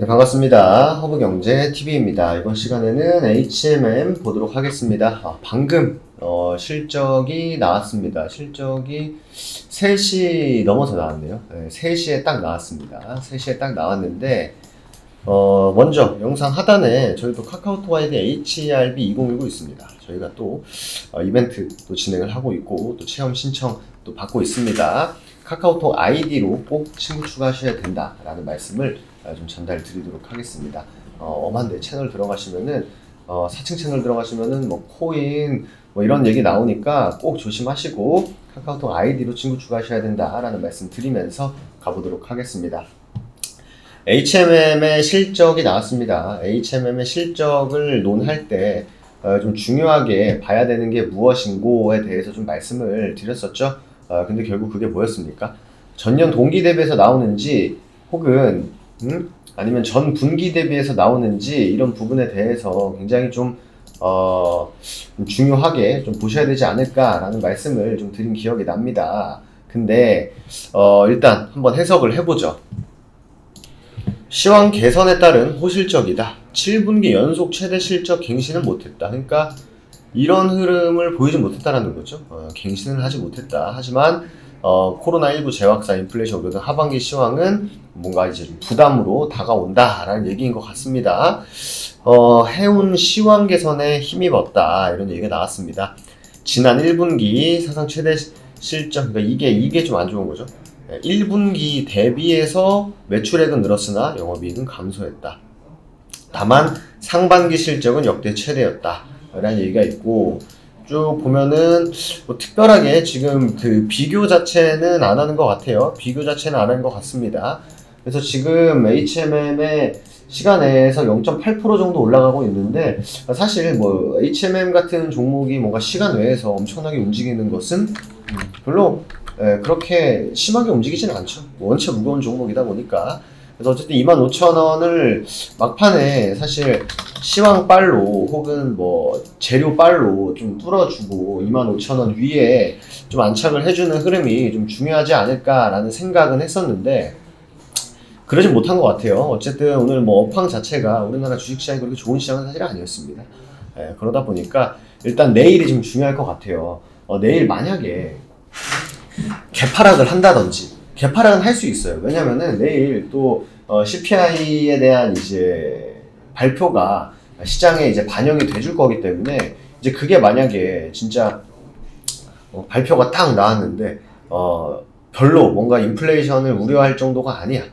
네, 반갑습니다. 허브경제TV입니다. 이번 시간에는 HMM 보도록 하겠습니다. 방금 실적이 나왔습니다. 실적이 3시 넘어서 나왔네요. 네, 3시에 딱 나왔습니다. 3시에 딱 나왔는데 먼저 영상 하단에 저희도 카카오톡 아이디 HERB2019 있습니다. 저희가 또 이벤트 또 진행을 하고 있고 또 체험 신청 또 받고 있습니다. 카카오톡 아이디로 꼭 친구 추가하셔야 된다라는 말씀을 좀 전달 드리도록 하겠습니다. 엄한데 채널 들어가시면은 4층 채널 들어가시면은 뭐 코인 뭐 이런 얘기 나오니까 꼭 조심하시고 카카오톡 아이디로 친구 추가하셔야 된다라는 말씀 드리면서 가보도록 하겠습니다. HMM의 실적이 나왔습니다. HMM의 실적을 논할 때 좀 중요하게 봐야 되는 게 무엇인고에 대해서 좀 말씀을 드렸었죠. 근데 결국 그게 뭐였습니까? 전년 동기 대비해서 나오는지 혹은 아니면 전 분기 대비해서 나오는지 이런 부분에 대해서 굉장히 좀 중요하게 좀 보셔야 되지 않을까라는 말씀을 좀 드린 기억이 납니다. 근데 일단 한번 해석을 해보죠. 시황 개선에 따른 호실적이다. 7분기 연속 최대 실적 갱신은 못했다. 그러니까 이런 흐름을 보이지 못했다라는 거죠. 갱신은 하지 못했다. 하지만 코로나19 재확산, 인플레이션 오르는 하반기 시황은 뭔가 이제 좀 부담으로 다가온다라는 얘기인 것 같습니다. 해운 시황 개선에 힘입었다 이런 얘기가 나왔습니다. 지난 1분기 사상 최대 실적, 그러니까 이게 좀 안 좋은 거죠. 1분기 대비해서 매출액은 늘었으나 영업이익은 감소했다. 다만 상반기 실적은 역대 최대였다 라는 얘기가 있고, 쭉 보면은 뭐 특별하게 지금 그 비교 자체는 안 하는 것 같아요. 비교 자체는 안 하는 것 같습니다. 그래서 지금 HMM의 시간에서 0.8% 정도 올라가고 있는데, 사실 뭐 HMM 같은 종목이 뭔가 시간 외에서 엄청나게 움직이는 것은 별로 그렇게 심하게 움직이지는 않죠. 원체 무거운 종목이다 보니까. 그래서 어쨌든 25,000원을 막판에 사실 시황 빨로 혹은 뭐 재료 빨로 좀 뚫어주고 25,000원 위에 좀 안착을 해주는 흐름이 좀 중요하지 않을까라는 생각은 했었는데 그러진 못한 것 같아요. 어쨌든 오늘 뭐 업황 자체가 우리나라 주식시장이 그렇게 좋은 시장은 사실 아니었습니다. 그러다 보니까 일단 내일이 좀 중요할 것 같아요. 내일 만약에 개파락을 한다든지, 개파락은 할 수 있어요. 왜냐면은 내일 또 CPI에 대한 이제 발표가 시장에 이제 반영이 돼줄 거기 때문에 이제 그게 만약에 진짜 발표가 딱 나왔는데 별로 뭔가 인플레이션을 우려할 정도가 아니야.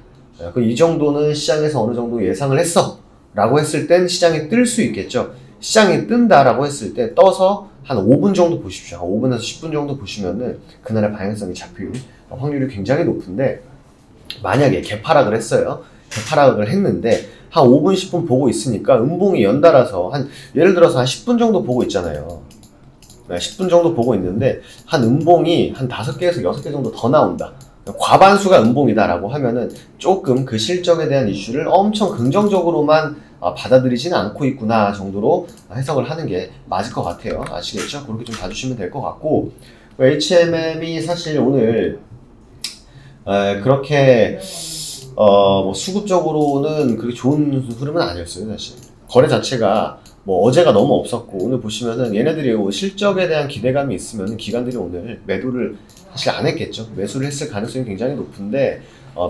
이 정도는 시장에서 어느 정도 예상을 했어 라고 했을 땐 시장이 뜰 수 있겠죠. 시장이 뜬다라고 했을 때 떠서 한 5분 정도 보십시오. 5분에서 10분 정도 보시면은 그날의 방향성이 잡힐 확률이 굉장히 높은데, 만약에 개파락을 했어요. 개파락을 했는데 한 5분, 10분 보고 있으니까 음봉이 연달아서 예를 들어서 한 10분 정도 보고 있잖아요. 10분 정도 보고 있는데 한 음봉이 한 5개에서 6개 정도 더 나온다. 과반수가 음봉이다라고 하면은 조금 그 실적에 대한 이슈를 엄청 긍정적으로만 받아들이지는 않고 있구나 정도로 해석을 하는 게 맞을 것 같아요. 아시겠죠? 그렇게 좀 봐주시면 될 것 같고, HMM이 사실 오늘 그렇게 뭐 수급적으로는 그렇게 좋은 흐름은 아니었어요. 사실 거래 자체가 뭐 어제가 너무 없었고, 오늘 보시면은 얘네들이 실적에 대한 기대감이 있으면 기관들이 오늘 매도를 사실 안 했겠죠. 매수를 했을 가능성이 굉장히 높은데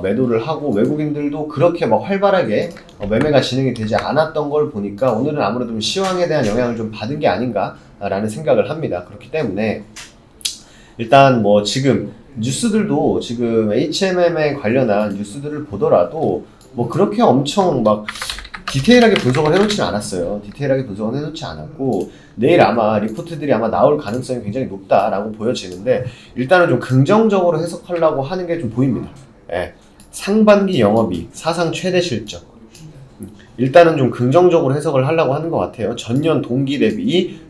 매도를 하고, 외국인들도 그렇게 막 활발하게 매매가 진행이 되지 않았던 걸 보니까 오늘은 아무래도 시황에 대한 영향을 좀 받은 게 아닌가라는 생각을 합니다. 그렇기 때문에 일단 뭐 지금 뉴스들도 지금 HMM에 관련한 뉴스들을 보더라도 뭐 그렇게 엄청 막 디테일하게 분석을 해놓지는 않았어요. 디테일하게 분석을 해놓지 않았고, 내일 아마 리포트들이 아마 나올 가능성이 굉장히 높다라고 보여지는데, 일단은 좀 긍정적으로 해석하려고 하는 게 좀 보입니다. 상반기 영업이익 사상 최대 실적, 일단은 좀 긍정적으로 해석을 하려고 하는 것 같아요. 전년 동기 대비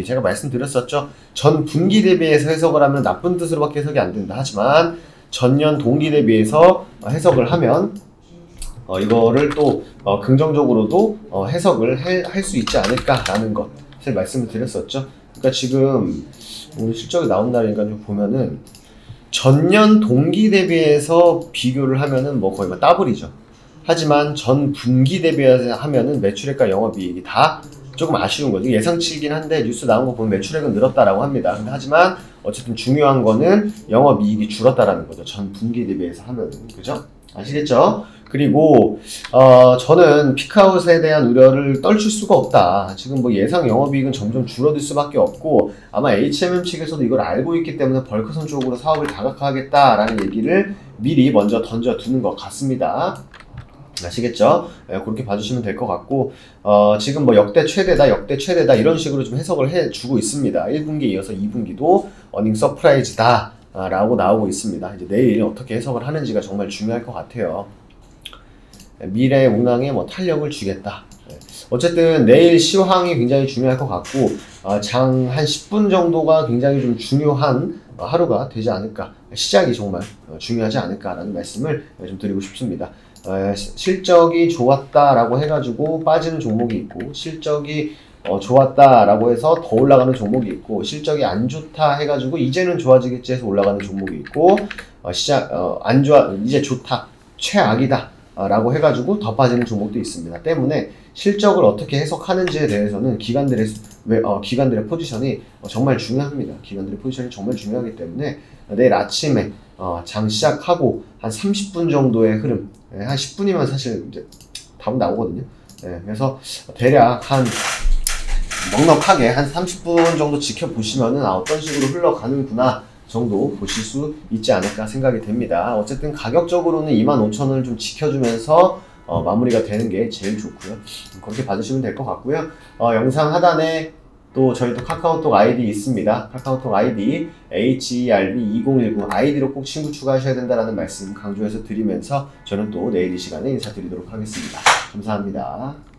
제가 말씀드렸었죠. 전 분기 대비해서 해석을 하면 나쁜 뜻으로밖에 해석이 안 된다. 하지만 전년 동기 대비해서 해석을 하면 이거를 또 긍정적으로도 해석을 할 수 있지 않을까라는 것을 말씀을 드렸었죠. 그러니까 지금 오늘 실적이 나온 날이니까 좀 보면은 전년 동기 대비해서 비교를 하면은 뭐 거의 뭐 더블이죠. 하지만 전 분기 대비하면은 매출액과 영업이익이 다 조금 아쉬운 거죠. 예상치이긴 한데 뉴스 나온 거 보면 매출액은 늘었다라고 합니다. 근데 하지만 어쨌든 중요한 거는 영업이익이 줄었다라는 거죠. 전 분기 대비해서 하면은. 그죠? 아시겠죠? 그리고 저는 피크아웃에 대한 우려를 떨칠 수가 없다. 지금 뭐 예상 영업이익은 점점 줄어들 수밖에 없고 아마 HMM 측에서도 이걸 알고 있기 때문에 벌크선 쪽으로 사업을 다각화하겠다라는 얘기를 미리 먼저 던져두는 것 같습니다. 아시겠죠? 그렇게 봐주시면 될 것 같고 지금 뭐 역대 최대다 이런 식으로 좀 해석을 해주고 있습니다. 1분기에 이어서 2분기도 어닝 서프라이즈다 라고 나오고 있습니다. 이제 내일 어떻게 해석을 하는지가 정말 중요할 것 같아요. 미래 운항에 뭐 탄력을 주겠다. 어쨌든 내일 시황이 굉장히 중요할 것 같고 장 한 10분 정도가 굉장히 좀 중요한 하루가 되지 않을까, 시작이 정말 중요하지 않을까라는 말씀을 좀 드리고 싶습니다. 실적이 좋았다라고 해가지고 빠지는 종목이 있고 좋았다라고 해서 더 올라가는 종목이 있고 실적이 안 좋다 해가지고 이제는 좋아지겠지 해서 올라가는 종목이 있고 안 좋아 이제 좋다 최악이다 라고 해가지고 더 빠지는 종목도 있습니다. 때문에 실적을 어떻게 해석하는지에 대해서는 기관들의 포지션이 정말 중요합니다. 기관들의 포지션이 정말 중요하기 때문에 내일 아침에 장 시작하고 한 30분 정도의 흐름, 한 10분이면 사실 이제 답은 나오거든요. 그래서 대략 한 넉넉하게 한 30분 정도 지켜보시면은 어떤 식으로 흘러가는구나 정도 보실 수 있지 않을까 생각이 됩니다. 어쨌든 가격적으로는 25,000원을 좀 지켜주면서 마무리가 되는 게 제일 좋고요. 그렇게 봐주시면 될 것 같고요. 영상 하단에 또 저희도 카카오톡 아이디 있습니다. 카카오톡 아이디 HERB2019 아이디로 꼭 친구 추가하셔야 된다는 말씀 강조해서 드리면서 저는 또 내일 이 시간에 인사드리도록 하겠습니다. 감사합니다.